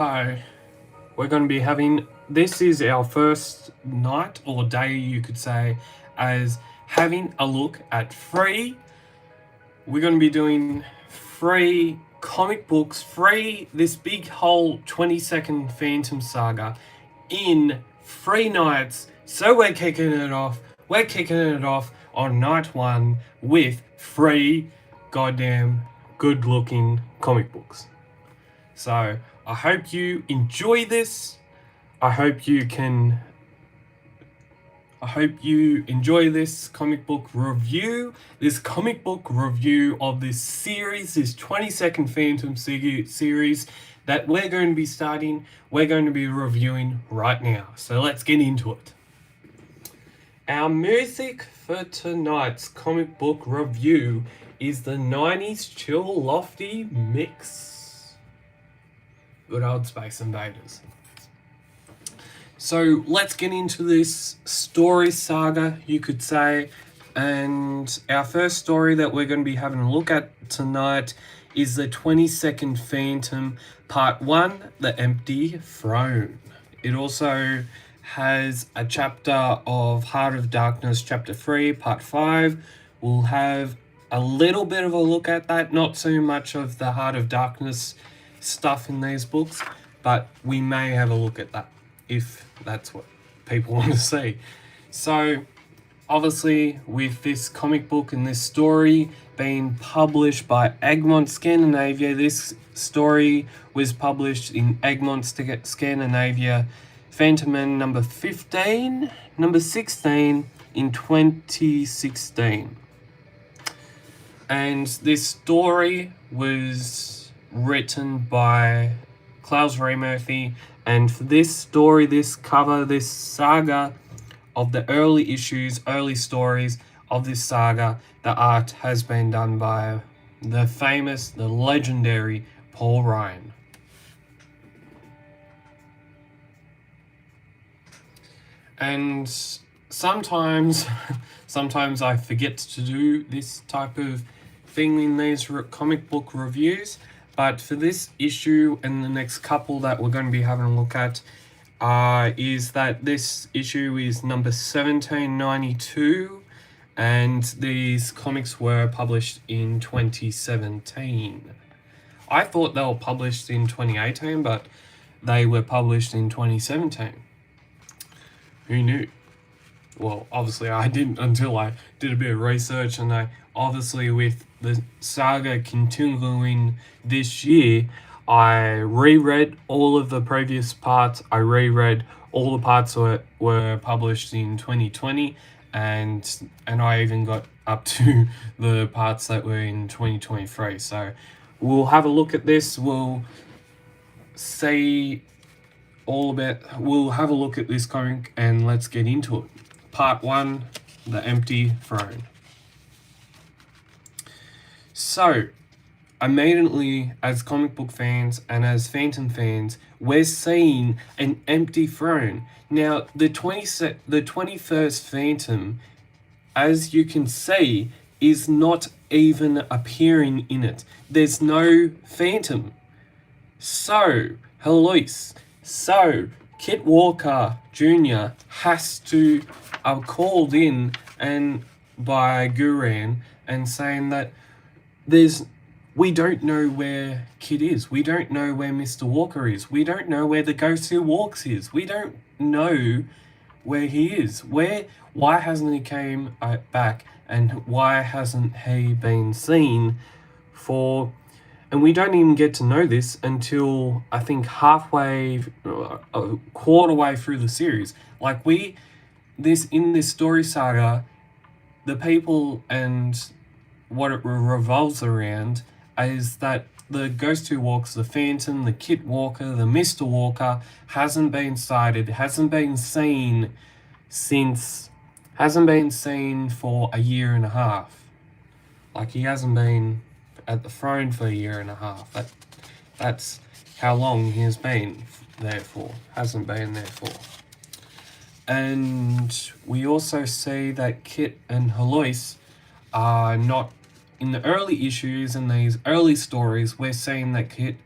So, we're going to be having this is our first night or day, you could say, as having a look at free. We're going to be doing free comic books, free this big whole 20-second Phantom Saga in free nights. So we're kicking it off. We're kicking it off on night one with free goddamn good looking comic books. So I hope you enjoy this. I hope you enjoy this comic book review. This comic book review of this series, this 20-second Phantom series that we're going to be starting, we're going to be reviewing right now. So let's get into it. Our music for tonight's comic book review is the 90s chill lofty mix. Good old Space Invaders. So let's get into this story saga, you could say. And our first story that we're going to be having a look at tonight is the 20-second Phantom, Part 1, The Empty Throne. It also has a chapter of Heart of Darkness, Chapter 3, Part 5. We'll have a little bit of a look at that, not so much of the Heart of Darkness stuff in these books, but we may have a look at that if that's what people want to see. So obviously with this comic book and this story being published by Egmont Scandinavia, this story was published in Egmont Scandinavia, Phantom Man number 15, number 16 in 2016. And this story was written by Klaus Murphy, and for this story, this cover, this saga of the early issues, early stories of this saga, the art has been done by the famous, the legendary Paul Ryan. And sometimes I forget to do this type of thing in these comic book reviews, but for this issue and the next couple that we're going to be having a look at is that this issue is number 1792, and these comics were published in 2017. I thought they were published in 2018, but they were published in 2017. Who knew? Well, obviously I didn't until I did a bit of research, and I obviously, with the saga continuing this year, I reread all of the previous parts. I reread all the parts that were published in 2020, and I even got up to the parts that were in 2023. So we'll have a look at this. We'll have a look at this comic and let's get into it. Part 1, The Empty Throne. So, immediately, as comic book fans and as Phantom fans, we're seeing an empty throne. Now, the 21st Phantom, as you can see, is not even appearing in it. There's no Phantom. So, Heloise, Kit Walker Jr. has to called in and by Guran and saying that we don't know where Kit is. We don't know where Mr. Walker is. We don't know where the Ghost Who Walks is. We don't know where he is. Why hasn't he came back, and why hasn't he been seen for? And we don't even get to know this until I think halfway, a quarter way through the series. Like in this story saga, the people and what it revolves around is that the Ghost Who Walks, the Phantom, the Kit Walker, the Mr. Walker hasn't been sighted, hasn't been seen for a year and a half. Like, he hasn't been at the throne for a year and a half. That's how long he has been there for. Hasn't been there for. And we also see that Kit and Heloise are not in the early issues and these early stories. We're seeing that Kit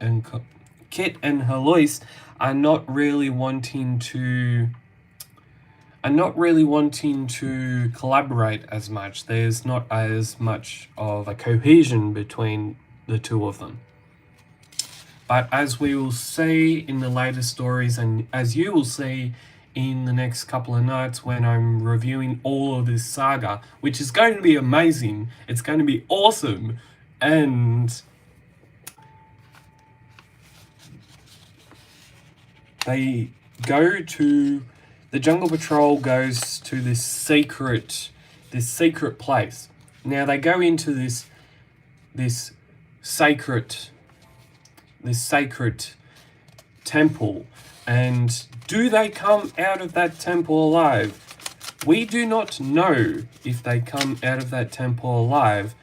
Kit and Heloise are not really wanting to collaborate as much. There's not as much of a cohesion between the two of them. But as we will see in the later stories, and as you will see in the next couple of nights when I'm reviewing all of this saga, which is going to be amazing, it's going to be awesome, and the Jungle Patrol goes to this secret place. Now they go into this sacred temple, and do they come out of that temple alive? We do not know if they come out of that temple alive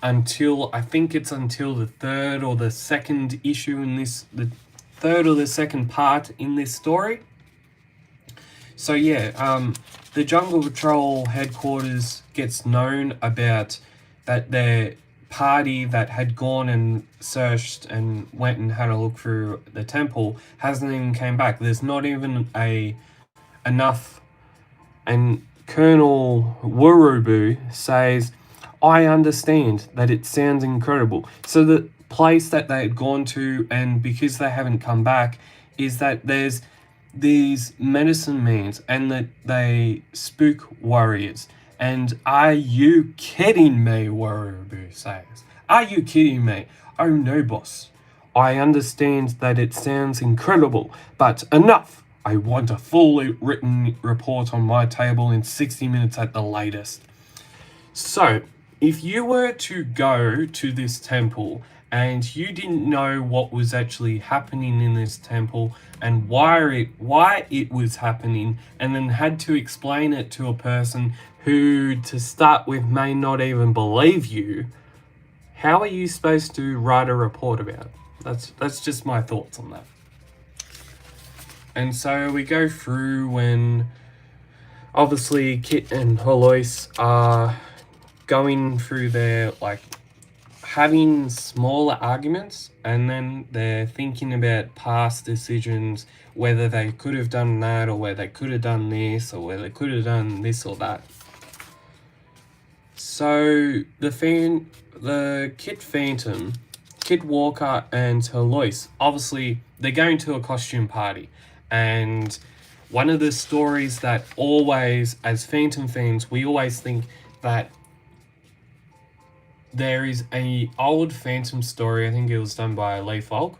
until, I think it's until the third or the second issue in this, the third or the second part in this story. So yeah, the Jungle Patrol headquarters gets known about that their party that had gone and searched and went and had a look through the temple hasn't even came back. There's not even enough, and Colonel Wurubu says, I understand that it sounds incredible. So the place that they had gone to, and because they haven't come back, is that there's these medicine mans and that they spook warriors. And are you kidding me, Wurubu says. Are you kidding me? Oh no, boss. I understand that it sounds incredible, but enough. I want a fully written report on my table in 60 minutes at the latest. So, if you were to go to this temple and you didn't know what was actually happening in this temple and why it was happening, and then had to explain it to a person who, to start with, may not even believe you, how are you supposed to write a report about it? That's just my thoughts on that. And so we go through when obviously Kit and Heloise are going through their, like, having smaller arguments, and then they're thinking about past decisions, whether they could have done that, or whether they could have done this, or whether they could have done this or that. So the Kit Phantom, Kit Walker and Heloise, obviously they're going to a costume party, and one of the stories that always, as Phantom fans, we always think that there is a old Phantom story, I think it was done by Lee Falk,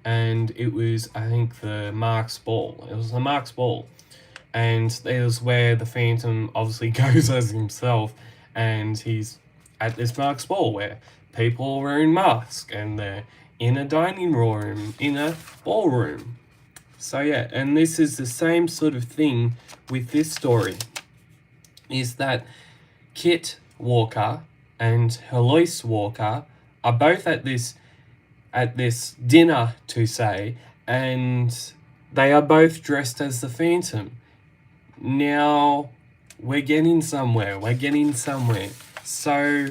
and it was, I think, the Mark's Ball. It was the Mark's Ball, and it was where the Phantom obviously goes as himself, and he's at this Mark's Ball where people are wearing masks, and they're in a dining room, in a ballroom. So yeah, and this is the same sort of thing with this story, is that Kit Walker and Heloise Walker are both at this dinner, to say, and they are both dressed as the Phantom. Now, we're getting somewhere. So,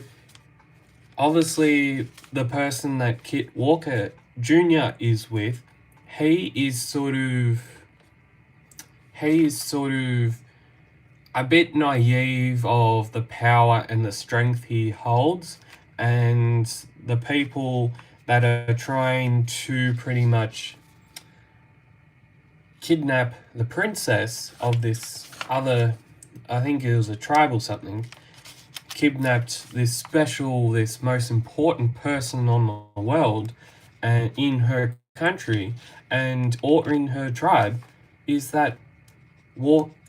obviously, the person that Kit Walker Jr. is with, he is sort of a bit naive of the power and the strength he holds, and the people that are trying to pretty much kidnap the princess of this other, I think it was a tribe or something, kidnapped this most important person on the world, and in her country, or in her tribe, is that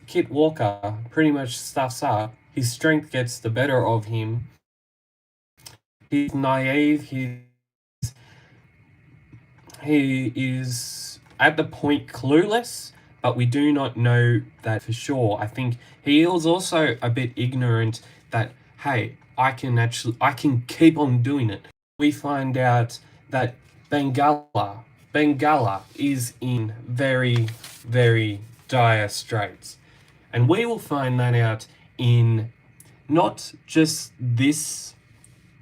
Kit Walker pretty much stuffs up. His strength gets the better of him. He's naive. He is at the point clueless, but we do not know that for sure. I think he is also a bit ignorant that, hey, I can keep on doing it. We find out that Bengala is in very, very dire straits. And we will find that out in not just this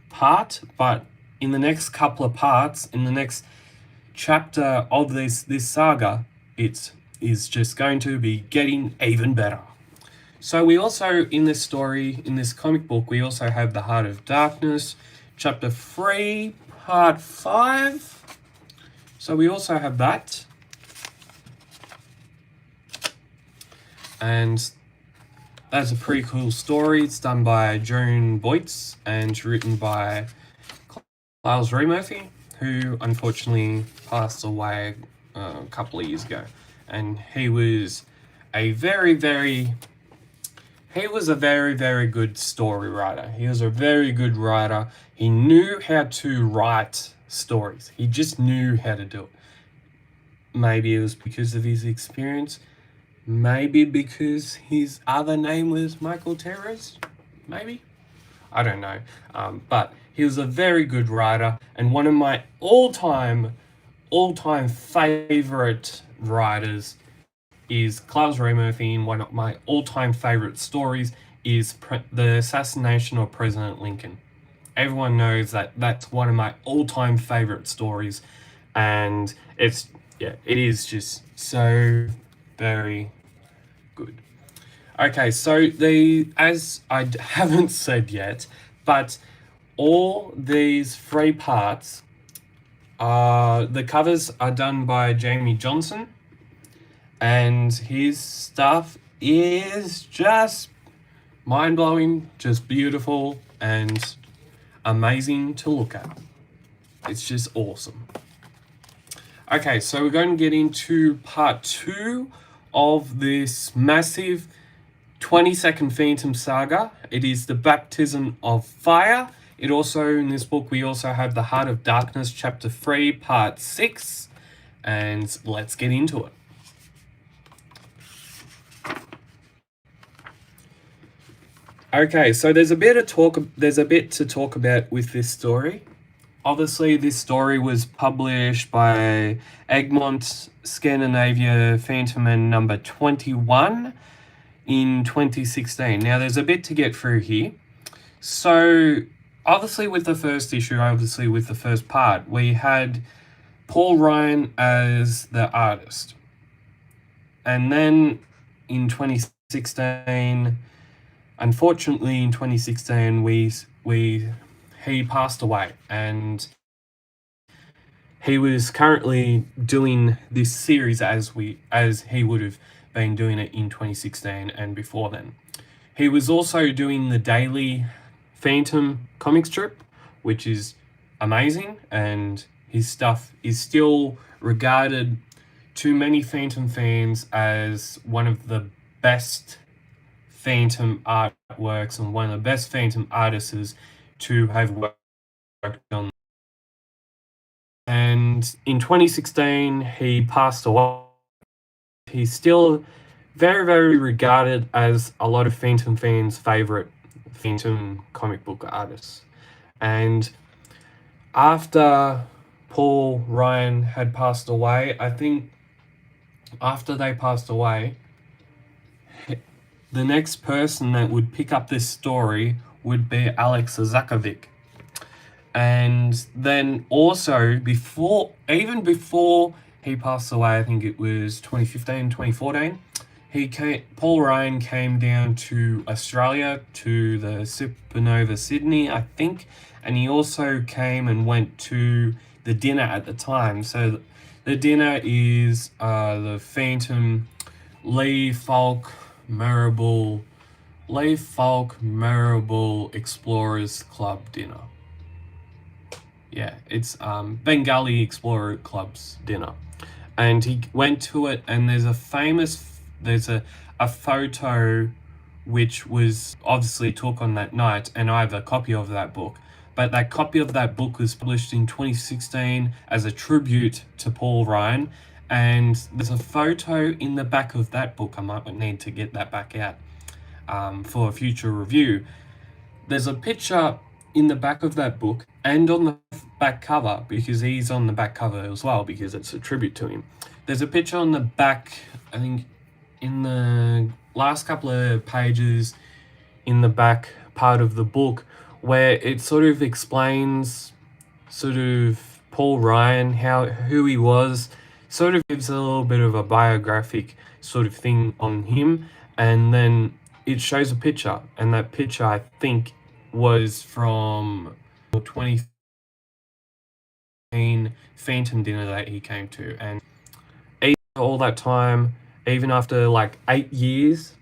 part, but in the next couple of parts, in the next chapter of this saga, it is just going to be getting even better. So we also, in this story, in this comic book, we also have the Heart of Darkness, chapter 3, part 5. So we also have that. And that's a pretty cool story. It's done by Joan Boyce and written by Klaus Murphy, who unfortunately passed away a couple of years ago. And he was a very, very good story writer. He was a very good writer. He knew how to write stories. He just knew how to do it. Maybe it was because of his experience. Maybe because his other name was Michael Terrace. Maybe. I don't know. But he was a very good writer, and one of my all-time favorite writers is Klaus Murphy, and one of my all-time favorite stories is the assassination of President Lincoln. Everyone knows that that's one of my all-time favorite stories, and it is just so very good. Okay, so as I haven't said yet, but all these 3 parts, the covers are done by Jamie Johnson, and his stuff is just mind-blowing, just beautiful, and amazing to look at. It's just awesome. Okay, so we're going to get into part 2 of this massive 20-second Phantom Saga. It is the Baptism of Fire. It also, in this book, we also have the Heart of Darkness, chapter 3, part 6. And let's get into it. Okay, so there's a bit to talk about with this story. Obviously, this story was published by Egmont Scandinavia Phantom Man number 21 in 2016. Now, there's a bit to get through here. So, obviously with the first issue, obviously with the first part, we had Paul Ryan as the artist. And then in 2016, unfortunately in 2016, he passed away, and he was currently doing this series as he would have been doing it in 2016 and before then. He was also doing the daily Phantom comic strip, which is amazing, and his stuff is still regarded to many Phantom fans as one of the best Phantom artworks and one of the best Phantom artists to have worked on. And in 2016, he passed away. He's still very, very regarded as a lot of Phantom fans' favorite Phantom comic book artists. And after Paul Ryan had passed away, I think after they passed away, the next person that would pick up this story would be Alex Zakovic. And then also before he passed away, I think it was 2015, 2014, Paul Ryan came down to Australia to the Supernova Sydney, I think, and he also came and went to the dinner at the time. So the dinner is the Phantom Lee Falk Marable Explorers Club dinner. Yeah, it's Bengali Explorer Club's dinner. And he went to it, and there's a photo which was obviously took on that night, and I have a copy of that book. But that copy of that book was published in 2016 as a tribute to Paul Ryan, and there's a photo in the back of that book. I might need to get that back out for a future review. There's a picture in the back of that book and on the back cover, because he's on the back cover as well, because it's a tribute to him. There's a picture on the back, I think in the last couple of pages in the back part of the book, where it sort of explains Paul Ryan, who he was, sort of gives a little bit of a biographic sort of thing on him, and then it shows a picture, and that picture I think was from 2015 Phantom dinner that he came to, and even all that time, even after like 8 years,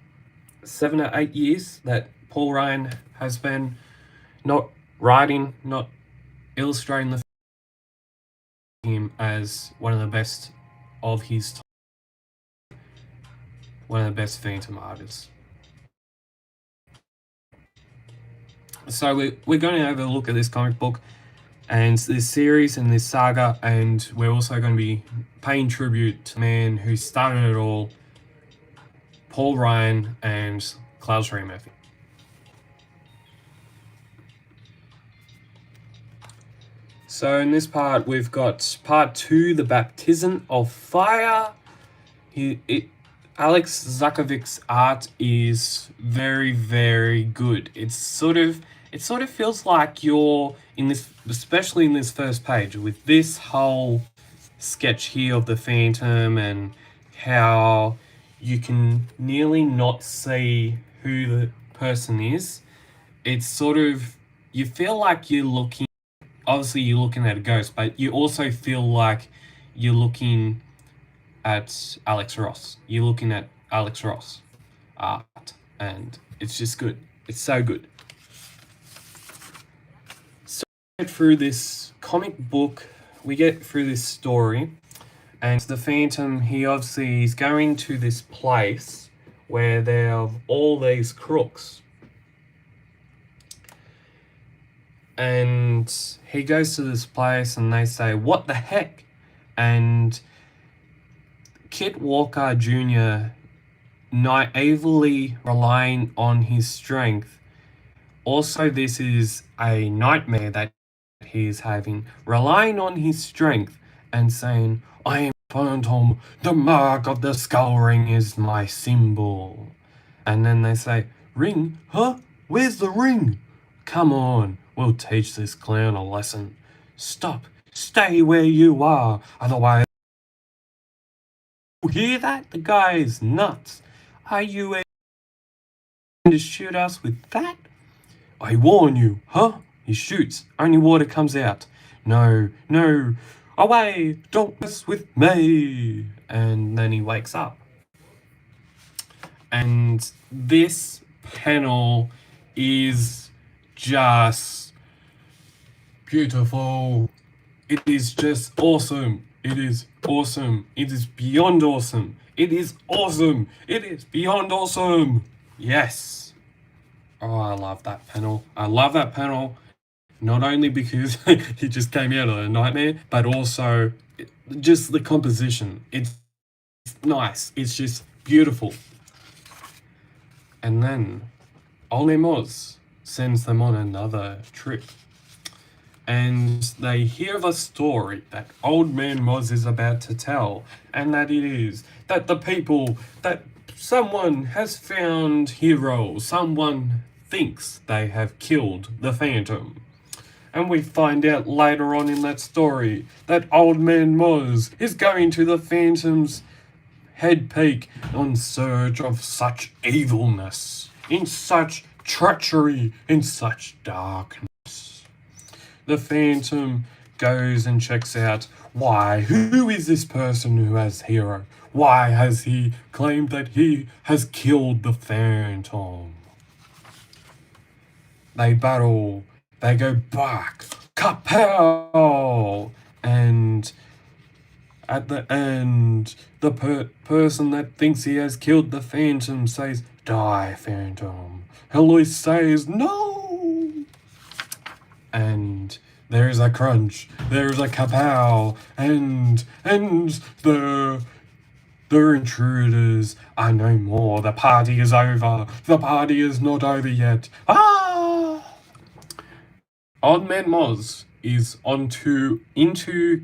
7 or 8 years that Paul Ryan has been not writing, not illustrating the him as one of the best of his time, one of the best Phantom artists. So we're going to have a look at this comic book and this series and this saga, and we're also going to be paying tribute to the man who started it all, Paul Ryan and Klaus Ray Murphy. So in this part, we've got part 2, the baptism of fire. Alex Zakovic's art is very, very good. It sort of feels like you're in this, especially in this first page, with this whole sketch here of the Phantom and how you can nearly not see who the person is. It's sort of, you feel like you're looking, obviously you're looking at a ghost, but you also feel like you're looking at Alex Ross. You're looking at Alex Ross art, and it's just good. It's so good. So we get through this comic book, we get through this story, and the Phantom, he obviously is going to this place where there are all these crooks. And he goes to this place and they say, "What the heck?" And Kit Walker Jr., naively relying on his strength. Also, this is a nightmare that he's having, relying on his strength and saying, "I am Phantom, the mark of the skull ring is my symbol." And then they say, "Ring? Huh? Where's the ring? Come on, we'll teach this clown a lesson. Stop, stay where you are, otherwise..." You hear that? The guy is nuts. Are you going to shoot us with that? I warn you, huh? He shoots, only water comes out. No, no, away, don't mess with me. And then he wakes up. And this panel is just beautiful. It is just awesome. It is awesome. It is beyond awesome. It is awesome. It is beyond awesome. Yes. Oh, I love that panel. I love that panel, not only because he just came out of a nightmare, but also just the composition. It's nice. It's just beautiful. And then Old Man Moz sends them on another trip. And they hear of a story that Old Man Moz is about to tell, and that it is that the people, that someone has found Hero, someone thinks they have killed the Phantom. And we find out later on in that story that Old Man Moz is going to the Phantom's head peak on search of such evilness, in such treachery, in such darkness. The Phantom goes and checks out, why, who is this person who has Hero? Why has he claimed that he has killed the Phantom? They battle, they go back, kapow! And at the end, the person that thinks he has killed the Phantom says, "Die, Phantom." Eloise says, "No!" And there is a crunch, there is a kapow, and the intruders are no more. The party is over. The party is not over yet. Ah! Old Man Moz is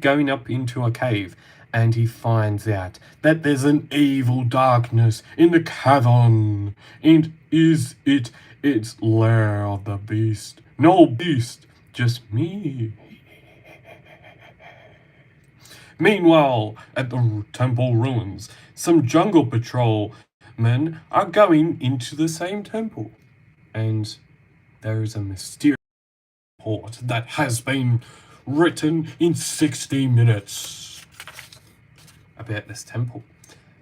going up into a cave, and he finds out that there's an evil darkness in the cavern. And is it its lair of the beast? No beast, just me. Meanwhile, at the temple ruins, some jungle patrol men are going into the same temple. And there is a mysterious report that has been written in 60 minutes about this temple.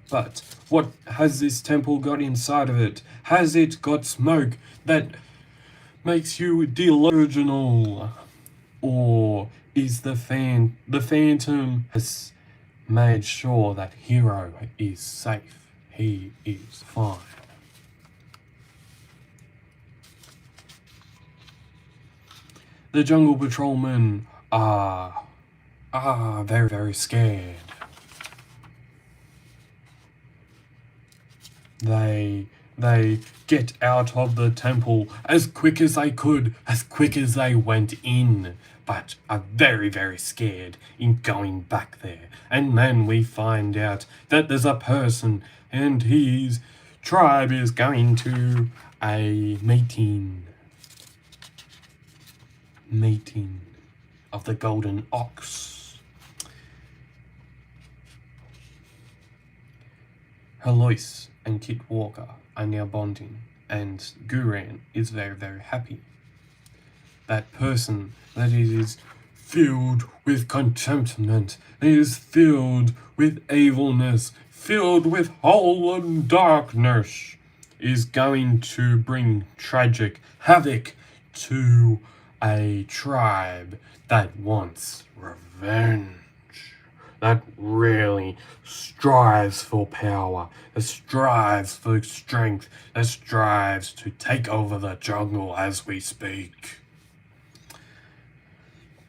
But what has this temple got inside of it? Has it got smoke that makes you delusional? Or is the Phantom has made sure that Hero is safe? He is fine. The jungle patrolmen are very, very scared. They get out of the temple as quick as they could, as quick as they went in, but are very, very scared in going back there. And then we find out that there's a person and his tribe is going to a meeting of the Golden Ox. Heloise and Kit Walker are now bonding, and Guran is very, very happy. That person that is filled with contentment, is filled with evilness, filled with hole and darkness, is going to bring tragic havoc to a tribe that wants revenge. That really strives for power, that strives for strength, that strives to take over the jungle as we speak.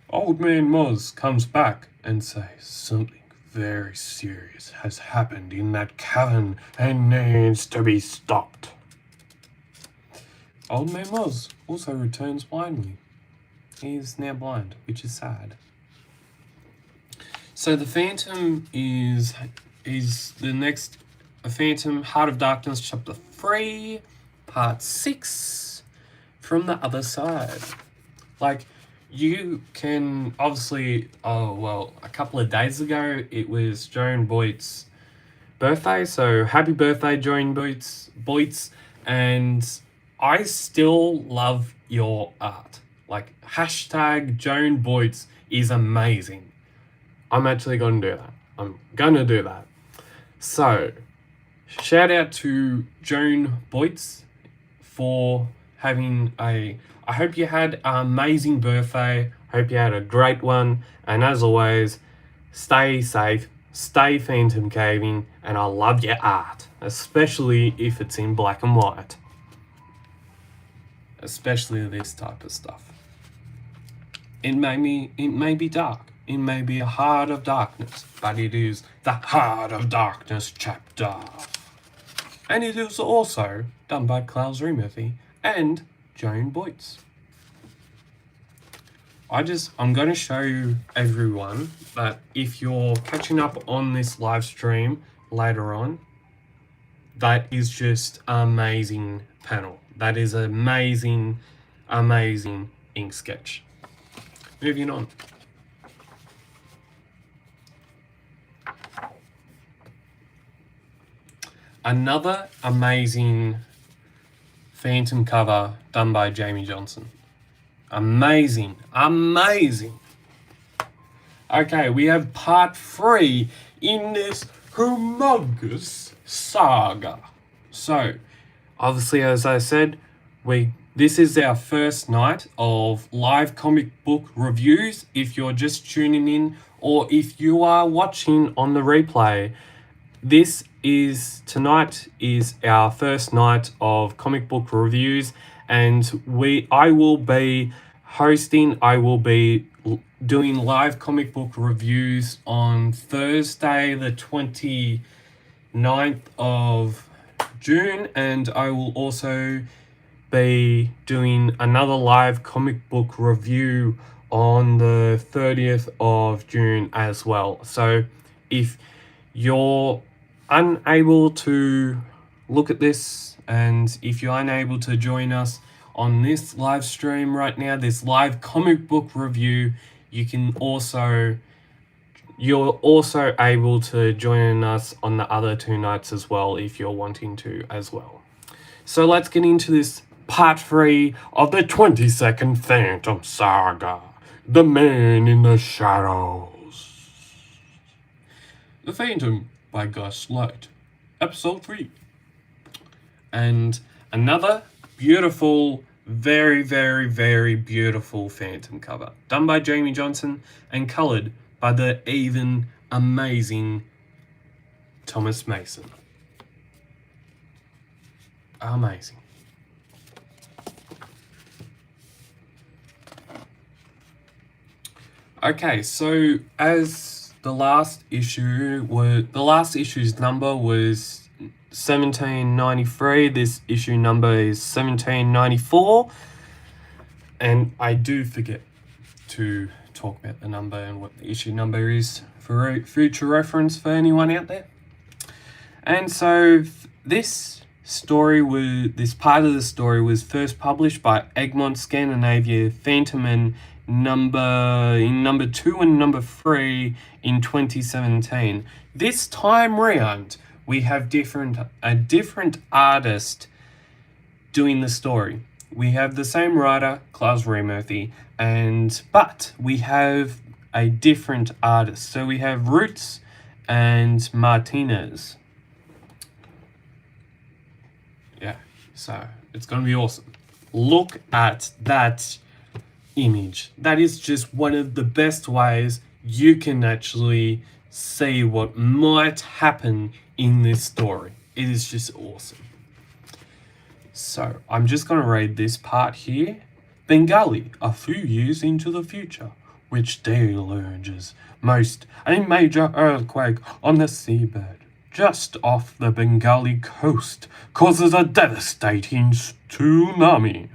Old Man Moz comes back and says something very serious has happened in that cavern and needs to be stopped. Old Man Moz also returns blindly. He is now blind, which is sad. So the Phantom is the next Phantom Heart of Darkness Chapter 3, Part 6, From the Other Side. Like, you can obviously, a couple of days ago it was Joan Boyd's birthday, so happy birthday, Joan Boyd, and I still love your art. Like, hashtag Joan Boyd is amazing. I'm actually going to do that. I'm going to do that. So, shout out to Joan Boyd for having I hope you had an amazing birthday. Hope you had a great one. And as always, stay safe, stay phantom caving, and I love your art, especially if it's in black and white. Especially this type of stuff. It may be dark. It may be a Heart of Darkness, but it is the Heart of Darkness chapter. And it is also done by Klaus Murphy and Joan Boyd. I'm going to show everyone that if you're catching up on this live stream later on, that is just amazing panel. That is amazing, amazing ink sketch. Moving on. Another amazing Phantom cover done by Jamie Johnson. Amazing. Okay, we have part 3 in this humongous saga. So, obviously, as I said, this is our first night of live comic book reviews. If you're just tuning in, or if you are watching on the replay, tonight is our first night of comic book reviews, and I will be doing live comic book reviews on Thursday the 29th of June, and I will also be doing another live comic book review on the 30th of June as well. So if you're unable to look at this, and if you're unable to join us on this live stream right now, this live comic book review, you can also you're also able to join us on the other 2 nights as well if you're wanting to as well. So let's get into this part 3 of the 22nd Phantom Saga, The Man in the Shadows. The Phantom by Gus Light, Episode 3. And another beautiful, very, very, very beautiful Phantom cover, done by Jamie Johnson and coloured by the even amazing Thomas Mason. Amazing. Okay, so as the last issue's number was 1793, this issue number is 1794, and I do forget to talk about the number and what the issue number is for future reference for anyone out there. And so this part of the story was first published by Egmont Scandinavia Phantom in number 2 and number 3 in 2017. This time round, we have a different artist doing the story. We have the same writer, Klaus Reimurthy, but we have a different artist. So we have Roots and Martinez. Yeah, so it's going to be awesome. Look at that image. That is just one of the best ways you can actually see what might happen in this story. It is just awesome. So I'm just going to read this part here. Bengali, a few years into the future, which deluges most a major earthquake on the seabed just off the Bengali coast causes a devastating tsunami,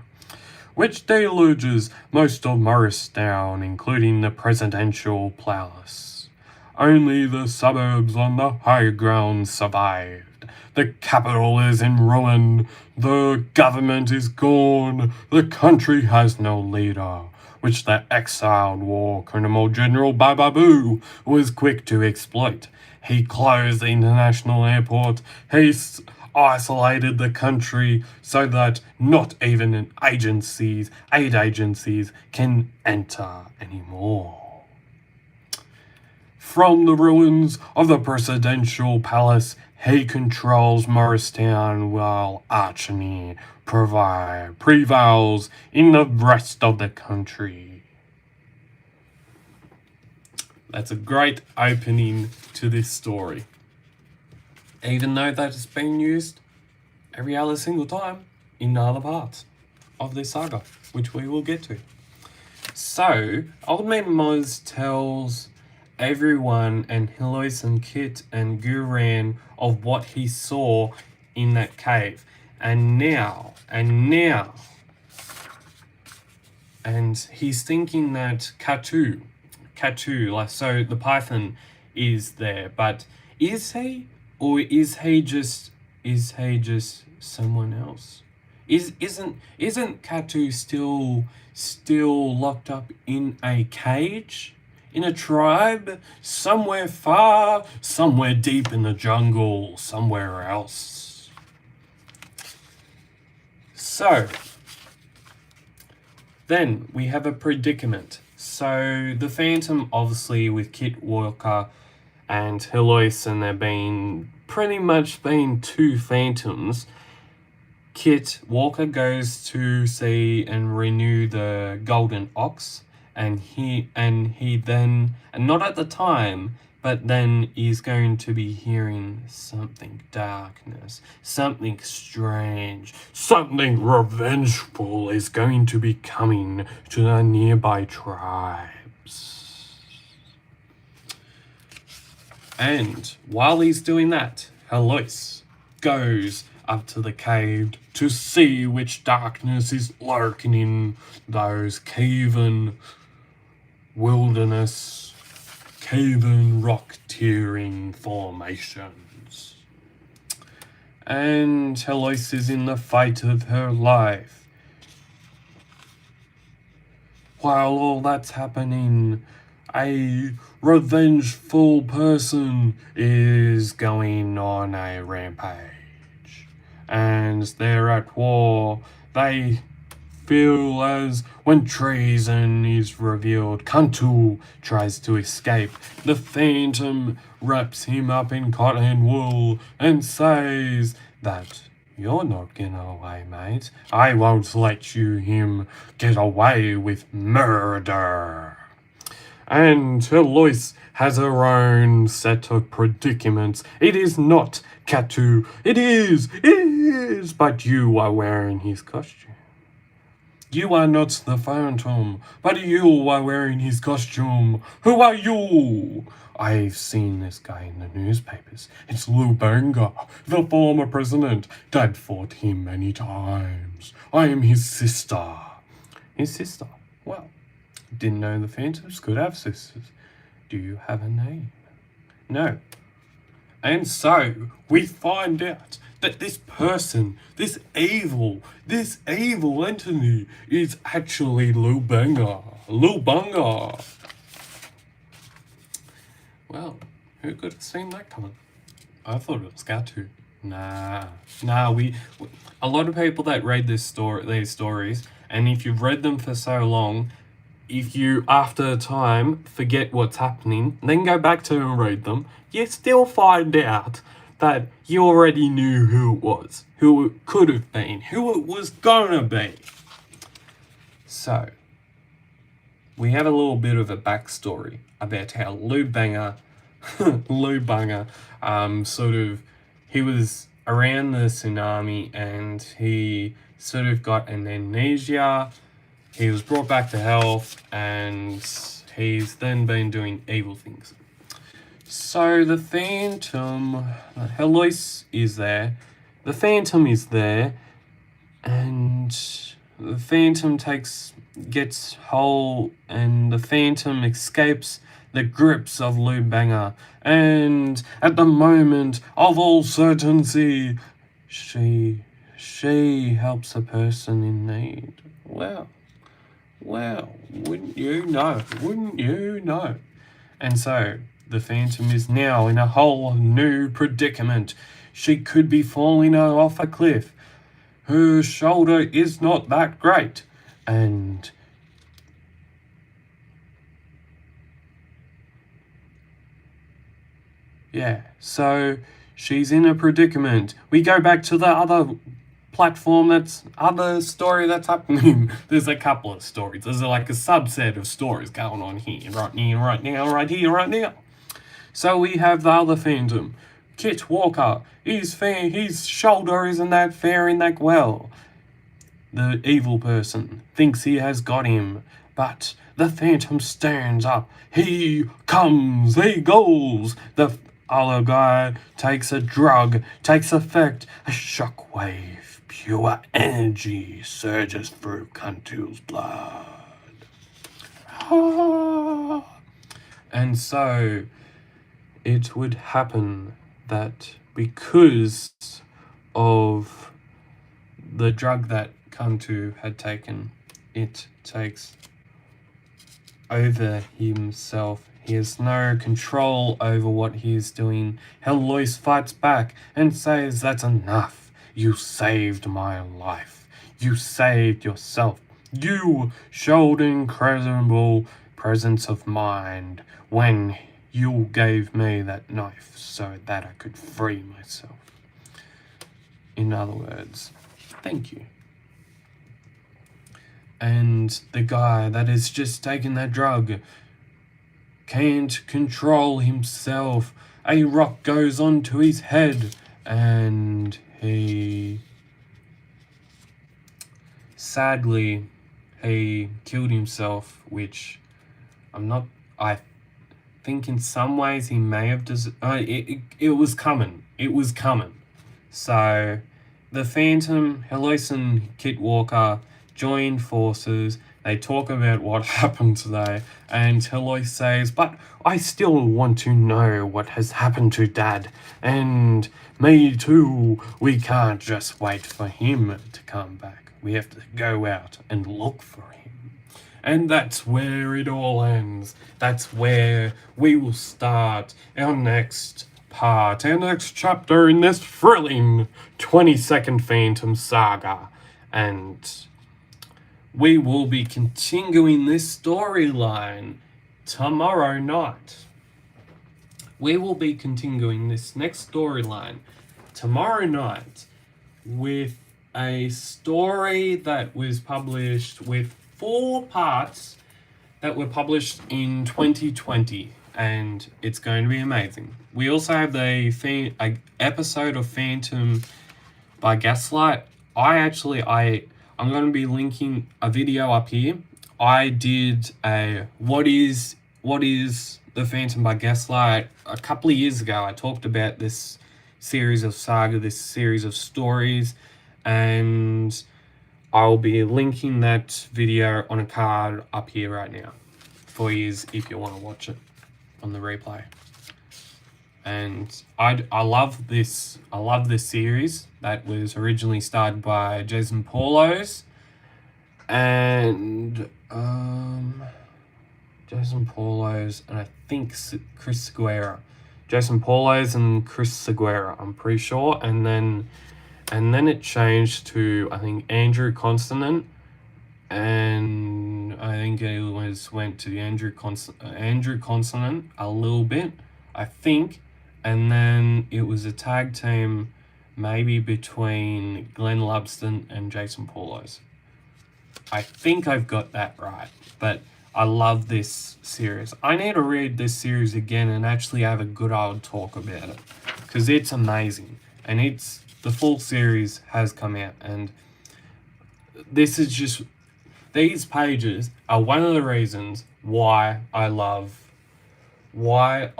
which deluges most of Morristown, including the presidential palace. Only the suburbs on the high ground survived. The capital is in ruin. The government is gone. The country has no leader, which the exiled war criminal General Bababu was quick to exploit. He closed the international airport. He isolated the country so that not even aid agencies can enter anymore. From the ruins of the presidential palace, he controls Morristown while archony prevails in the rest of the country. That's a great opening to this story. Even though that has been used every other single time in other parts of this saga, which we will get to. So, Old Man Moz tells everyone and Heloise and Kit and Guran of what he saw in that cave. And he's thinking that Katu, like, so the Python is there, but is he? Or is he just someone else? Isn't Katu still locked up in a cage? In a tribe? Somewhere far, somewhere deep in the jungle, somewhere else. So then we have a predicament. So the Phantom, obviously with Kit Walker and Heloise, and there being pretty much been 2 Phantoms, Kit Walker goes to see and renew the Golden Ox, and he then, and not at the time, but then is going to be hearing something darkness, something strange, something revengeful is going to be coming to the nearby tribes. And while he's doing that, Heloise goes up to the cave to see which darkness is lurking in those caven wilderness, caven rock-tearing formations. And Heloise is in the fight of her life. While all that's happening, a revengeful person is going on a rampage. And they're at war. They feel as when treason is revealed, Cantu tries to escape. The Phantom wraps him up in cotton wool and says that you're not getting away, mate. I won't let him get away with murder. And Eloise has her own set of predicaments. It is not Catu. It is, but you are wearing his costume. You are not the Phantom, but you are wearing his costume. Who are you? I've seen this guy in the newspapers. It's Lou Banga, the former president. Dad fought him many times. I am his sister. His sister? Well, didn't know the Phantoms could have sisters. Do you have a name? No. And so we find out that this person, this evil entity is actually Lou Banga. Lou Banga. Well, who could have seen that coming? I thought it was Gatu. Nah, a lot of people that read these stories, and if you've read them for so long, if you, after a time, forget what's happening, then go back to and read them, you still find out that you already knew who it was, who it could have been, who it was gonna be. So, we have a little bit of a backstory about how Lou Banga, he was around the tsunami and he sort of got an amnesia. He was brought back to health and he's then been doing evil things. So the Phantom, Heloise is there, the Phantom is there, and the Phantom gets whole, and the Phantom escapes the grips of Lou Banga, and at the moment of all certainty, she helps a person in need. Well, wouldn't you know? And so, the Phantom is now in a whole new predicament. She could be falling off a cliff. Her shoulder is not that great. And yeah, so she's in a predicament. We go back to the other other story that's happening. There's a couple of stories. There's like a subset of stories going on here, right now. So we have the other Phantom, Kit Walker. His shoulder isn't that faring that well. The evil person thinks he has got him, but the Phantom stands up. He comes, he goes. The other guy takes a drug, takes effect, a shockwave. Pure energy surges through Cantu's blood. And so it would happen that because of the drug that Cantu had taken, it takes over himself. He has no control over what he is doing. Heloise fights back and says, "That's enough. You saved my life. You saved yourself. You showed incredible presence of mind when you gave me that knife so that I could free myself." In other words, thank you. And the guy that has just taken that drug can't control himself. A rock goes onto his head and sadly, he killed himself, which I think in some ways he may have it was coming. So, the Phantom, Heloise and Kit Walker join forces. They talk about what happened today, and Heloise says, "But I still want to know what has happened to Dad, and me too. We can't just wait for him to come back. We have to go out and look for him." And that's where it all ends. That's where we will start our next part, our next chapter in this thrilling 22nd Phantom Saga. And we will be continuing this storyline tomorrow night. We will be continuing this next storyline tomorrow night with a story that was published with 4 parts that were published in 2020, and it's going to be amazing. We also have a episode of Phantom by Gaslight. I'm going to be linking a video up here. I did a what is the Phantom by Gaslight a couple of years ago. I talked about this series of saga, this series of stories, and I'll be linking that video on a card up here right now for you if you want to watch it on the replay. And I love this series that was originally started by Jason Paulos and I think Chris Seguera. Jason Paulos and Chris Seguera, I'm pretty sure, and then it changed to, I think, Andrew Constant, and I think it went to Andrew Constant a little bit, I think, and then it was a tag team maybe between Glenn Lubston and Jason Paulos. I think I've got that right, but I love this series. I need to read this series again and actually have a good old talk about it, because it's amazing, and the full series has come out, and these pages are one of the reasons why I love black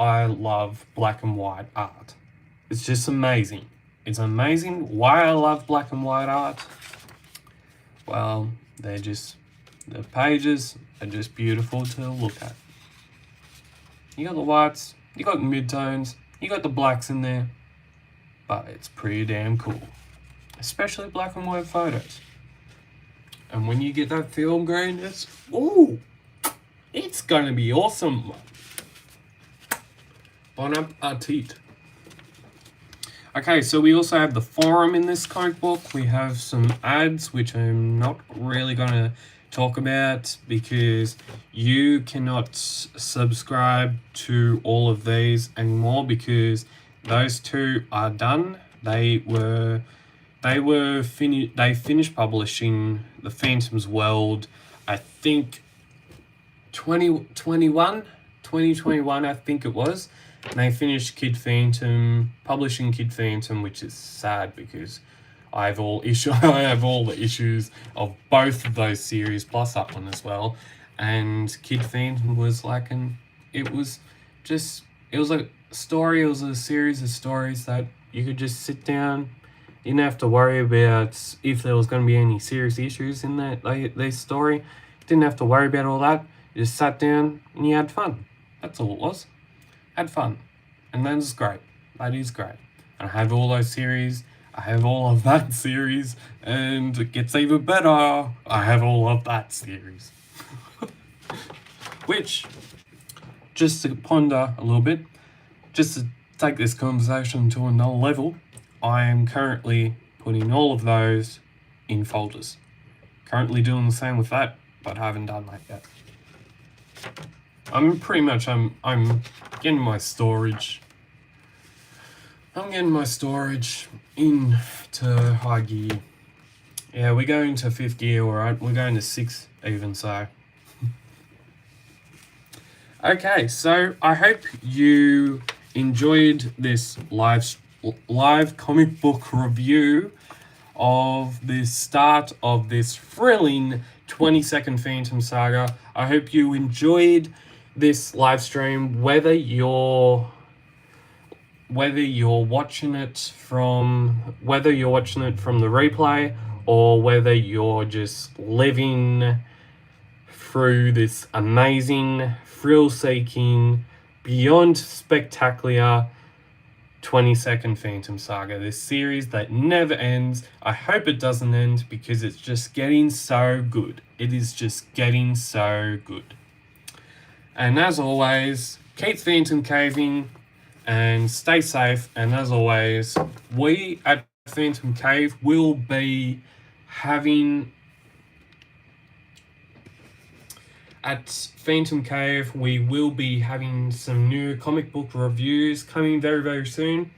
and white art. It's just amazing. It's amazing why I love black and white art. Well, the pages are just beautiful to look at. You got the whites, you got the midtones, you got the blacks in there, but it's pretty damn cool. Especially black and white photos. And when you get that film grain, it's gonna be awesome. Bon appetit. Okay, so we also have the forum in this comic book. We have some ads, which I'm not really gonna talk about because you cannot subscribe to all of these anymore because those 2 are done. They finished publishing the Phantom's World, I think 2021 I think it was, and they finished publishing Kid Phantom, which is sad because I have all the issues of both of those series plus that one as well, and Kid Phantom was it was a story. It was a series of stories that you could just sit down. You didn't have to worry about if there was going to be any serious issues in their story. You didn't have to worry about all that. You just sat down and you had fun. That's all it was. Had fun. And that is great. That is great. And I have all those series. I have all of that series. And it gets even better. I have all of that series. Which, just to ponder a little bit, just to take this conversation to another level, I am currently putting all of those in folders. Currently doing the same with that, but I haven't done that yet. I'm getting my storage. I'm getting my storage into high gear. Yeah, we're going to 5th gear, alright? We're going to 6th even, so. Okay, so I hope you enjoyed this live comic book review of the start of this thrilling 22nd Phantom Saga. I hope you enjoyed this live stream, whether you're watching it from the replay or whether you're just living through this amazing, thrill-seeking, beyond spectacular 22nd Phantom Saga, this series that never ends. I hope it doesn't end because it's just getting so good. It is just getting so good. And as always, keep Phantom caving and stay safe. And as always, we at Phantom Cave will be having some new comic book reviews coming very, very soon.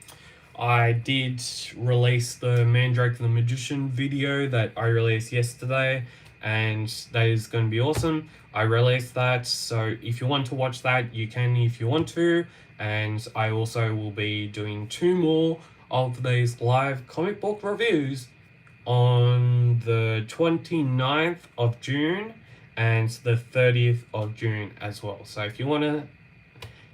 I did release the Mandrake the Magician video that I released yesterday, and that is going to be awesome. I released that, so if you want to watch that, you can if you want to. And I also will be doing 2 more of these live comic book reviews on the 29th of June and the 30th of June as well. So if you want to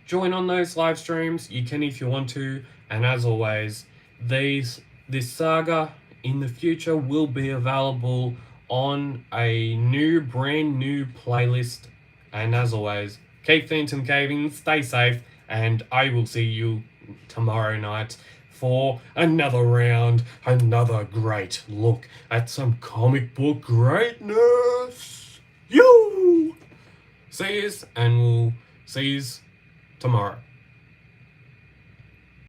join on those live streams, you can if you want to. And as always, this saga in the future will be available on a brand new playlist. And as always, keep Phantom Caving, stay safe, and I will see you tomorrow night for another round, another great look at some comic book greatness. You! See yous, and we'll see yous tomorrow.